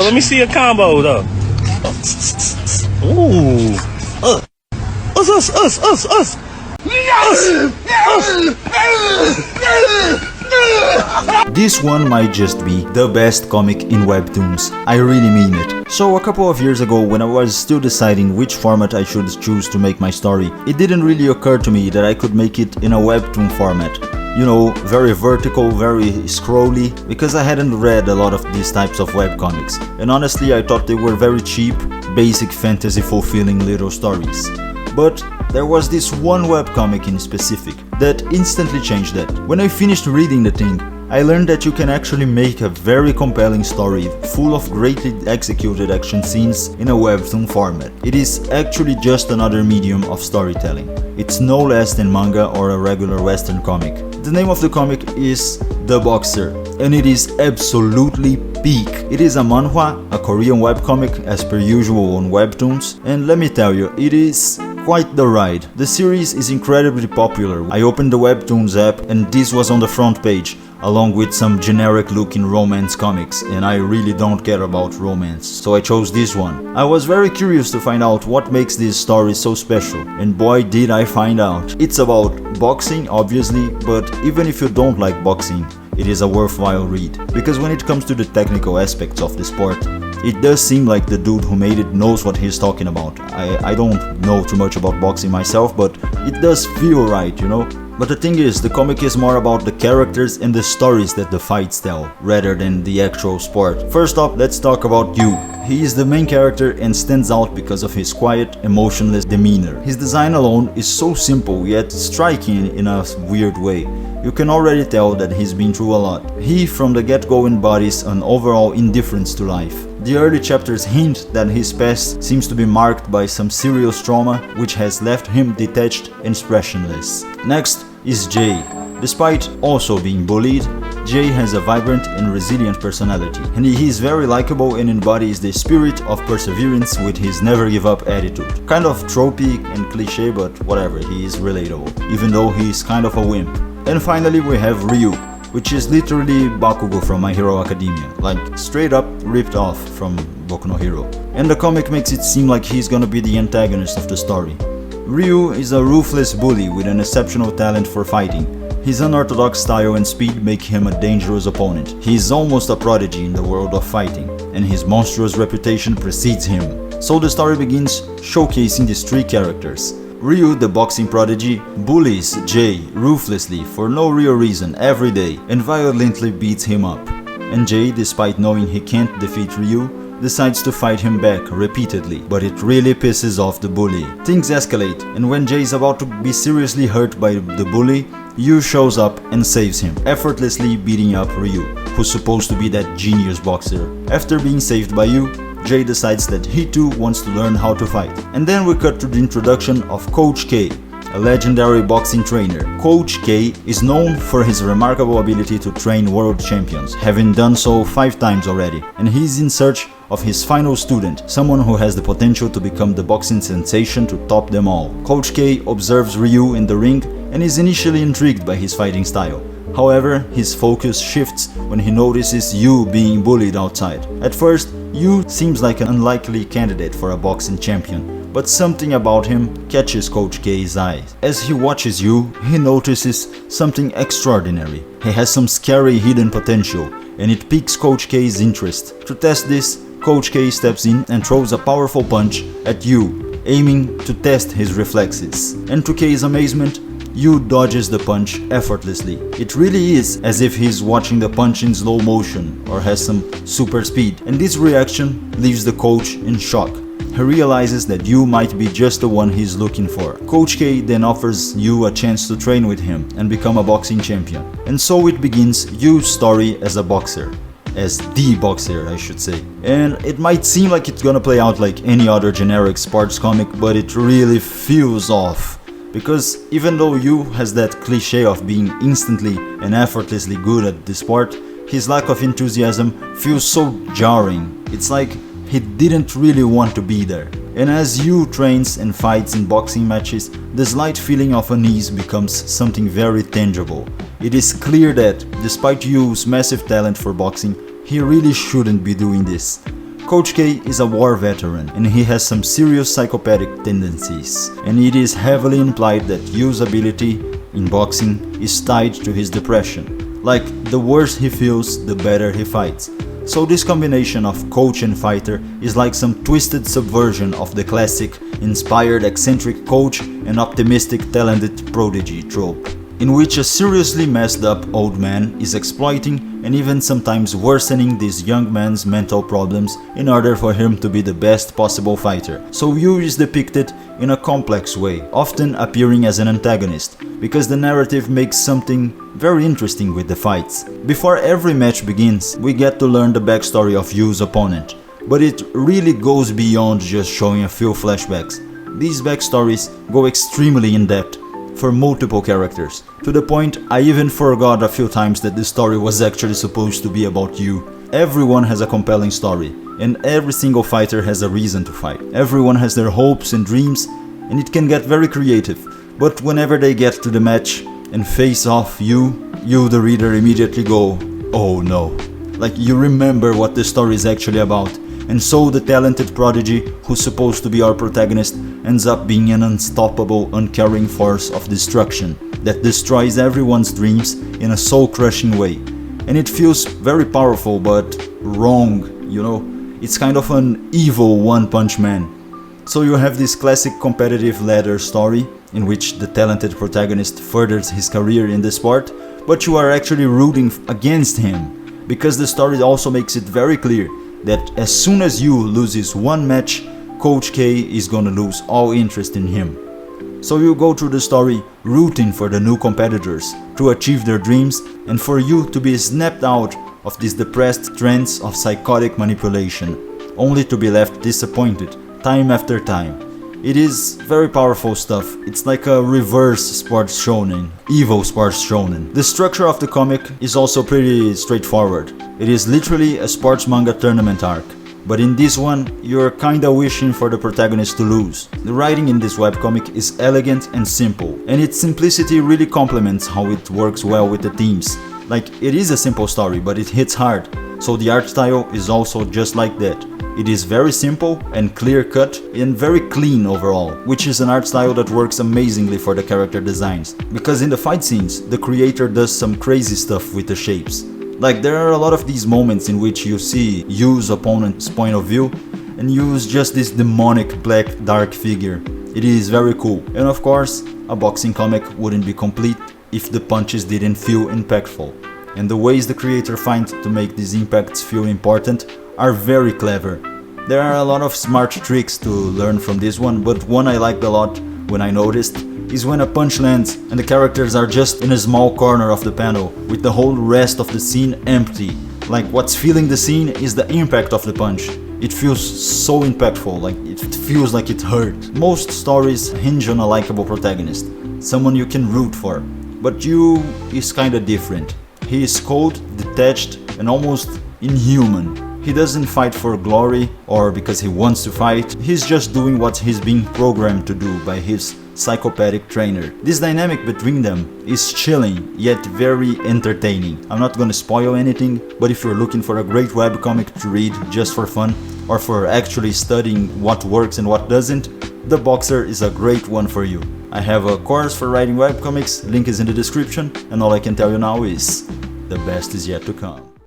Let me see a combo though. Ooh. Us. This one might just be the best comic in Webtoons. I really mean it. So a couple of years ago, when I was still deciding which format I should choose to make my story, it didn't really occur to me that I could make it in a Webtoon format. You know, very vertical, very scrolly, because I hadn't read a lot of these types of webcomics. And honestly, I thought they were very cheap, basic fantasy fulfilling little stories. But there was this one webcomic in specific that instantly changed that. When I finished reading the thing, I learned that you can actually make a very compelling story full of greatly executed action scenes in a webtoon format. It is actually just another medium of storytelling. It's no less than manga or a regular western comic. The name of the comic is The Boxer, and it is absolutely peak. It is a manhwa, a Korean webcomic as per usual on Webtoons, and let me tell you, it is quite the ride. The series is incredibly popular. I opened the Webtoons app and this was on the front page, along with some generic looking romance comics, and I really don't care about romance, so I chose this one. I was very curious to find out what makes this story so special, and boy did I find out. It's about boxing, obviously, but even if you don't like boxing, it is a worthwhile read, because when it comes to the technical aspects of the sport, it does seem like the dude who made it knows what he's talking about. I don't know too much about boxing myself, but it does feel right, you know? But the thing is, the comic is more about the characters and the stories that the fights tell, rather than the actual sport. First up, let's talk about Yu. He is the main character and stands out because of his quiet, emotionless demeanor. His design alone is so simple yet striking in a weird way. You can already tell that he's been through a lot. He from the get-go embodies an overall indifference to life. The early chapters hint that his past seems to be marked by some serious trauma which has left him detached and expressionless. Next is Jay. Despite also being bullied, Jay has a vibrant and resilient personality, and he is very likable and embodies the spirit of perseverance with his never give up attitude. Kind of tropey and cliché, but whatever, he is relatable, even though he is kind of a wimp. And finally we have Ryu, which is literally Bakugo from My Hero Academia, like straight up ripped off from Boku no Hero. And the comic makes it seem like he's gonna be the antagonist of the story. Ryu is a ruthless bully with an exceptional talent for fighting. His unorthodox style and speed make him a dangerous opponent. He is almost a prodigy in the world of fighting, and his monstrous reputation precedes him. So the story begins showcasing these three characters. Ryu, the boxing prodigy, bullies Jay ruthlessly for no real reason every day and violently beats him up. And Jay, despite knowing he can't defeat Ryu, decides to fight him back repeatedly, but it really pisses off the bully. Things escalate, and when Jay is about to be seriously hurt by the bully, Yu shows up and saves him, effortlessly beating up Ryu, who's supposed to be that genius boxer. After being saved by Yu, Jay decides that he too wants to learn how to fight. And then we cut to the introduction of Coach K, a legendary boxing trainer. Coach K is known for his remarkable ability to train world champions, having done so 5 times already, and he's in search of his final student, someone who has the potential to become the boxing sensation to top them all. Coach K observes Ryu in the ring and is initially intrigued by his fighting style. However, his focus shifts when he notices Yu being bullied outside. At first, Yu seems like an unlikely candidate for a boxing champion, but something about him catches Coach K's eye. As he watches Yu, he notices something extraordinary. He has some scary hidden potential, and it piques Coach K's interest. To test this, Coach K steps in and throws a powerful punch at Yu, aiming to test his reflexes. And to K's amazement, Yu dodges the punch effortlessly. It really is as if he's watching the punch in slow motion or has some super speed. And this reaction leaves the coach in shock. He realizes that Yu might be just the one he's looking for. Coach K then offers Yu a chance to train with him and become a boxing champion. And so it begins Yu's story as a boxer. As the boxer, I should say. And it might seem like it's gonna play out like any other generic sports comic, but it really feels off. Because even though Yu has that cliche of being instantly and effortlessly good at the sport, his lack of enthusiasm feels so jarring. It's like he didn't really want to be there. And as Yu trains and fights in boxing matches, the slight feeling of unease becomes something very tangible. It is clear that, despite Yu's massive talent for boxing, he really shouldn't be doing this. Coach K is a war veteran and he has some serious psychopathic tendencies, and it is heavily implied that Yu's ability in boxing is tied to his depression. Like, the worse he feels, the better he fights. So this combination of coach and fighter is like some twisted subversion of the classic inspired eccentric coach and optimistic talented prodigy trope, in which a seriously messed up old man is exploiting and even sometimes worsening this young man's mental problems in order for him to be the best possible fighter. So Yu is depicted in a complex way, often appearing as an antagonist, because the narrative makes something very interesting with the fights. Before every match begins, we get to learn the backstory of Yu's opponent, but it really goes beyond just showing a few flashbacks. These backstories go extremely in depth for multiple characters, to the point I even forgot a few times that the story was actually supposed to be about Yu. Everyone has a compelling story, and every single fighter has a reason to fight. Everyone has their hopes and dreams, and it can get very creative, but whenever they get to the match and face off Yu, you the reader immediately go, oh no. Like, you remember what the story is actually about, and so the talented prodigy, who's supposed to be our protagonist, ends up being an unstoppable, uncaring force of destruction that destroys everyone's dreams in a soul-crushing way. And it feels very powerful but wrong, you know? It's kind of an evil one-punch man. So you have this classic competitive ladder story in which the talented protagonist furthers his career in the sport, but you are actually rooting against him, because the story also makes it very clear that as soon as Yu loses one match, Coach K is gonna lose all interest in him. So you go through the story rooting for the new competitors to achieve their dreams and for Yu to be snapped out of these depressed trends of psychotic manipulation, only to be left disappointed time after time. It is very powerful stuff. It's like a reverse sports shonen, evil sports shonen. The structure of the comic is also pretty straightforward. It is literally a sports manga tournament arc, but in this one, you're kinda wishing for the protagonist to lose. The writing in this webcomic is elegant and simple, and its simplicity really complements how it works well with the themes. Like, it is a simple story, but it hits hard, so the art style is also just like that. It is very simple and clear-cut and very clean overall, which is an art style that works amazingly for the character designs. Because in the fight scenes, the creator does some crazy stuff with the shapes. Like, there are a lot of these moments in which you see Yu's opponent's point of view and Yu's just this demonic black dark figure. It is very cool. And of course, a boxing comic wouldn't be complete if the punches didn't feel impactful. And the ways the creator finds to make these impacts feel important are very clever. There are a lot of smart tricks to learn from this one, but one I liked a lot when I noticed is when a punch lands and the characters are just in a small corner of the panel with the whole rest of the scene empty. Like, what's filling the scene is the impact of the punch. It feels so impactful, like it feels like it hurt. Most stories hinge on a likable protagonist, someone you can root for, but Yu is kinda different. He is cold, detached, and almost inhuman. He doesn't fight for glory or because he wants to fight, he's just doing what he's being programmed to do by his psychopathic trainer. This dynamic between them is chilling yet very entertaining. I'm not gonna spoil anything, but if you're looking for a great webcomic to read just for fun or for actually studying what works and what doesn't, The Boxer is a great one for you. I have a course for writing webcomics, link is in the description, and all I can tell you now is the best is yet to come.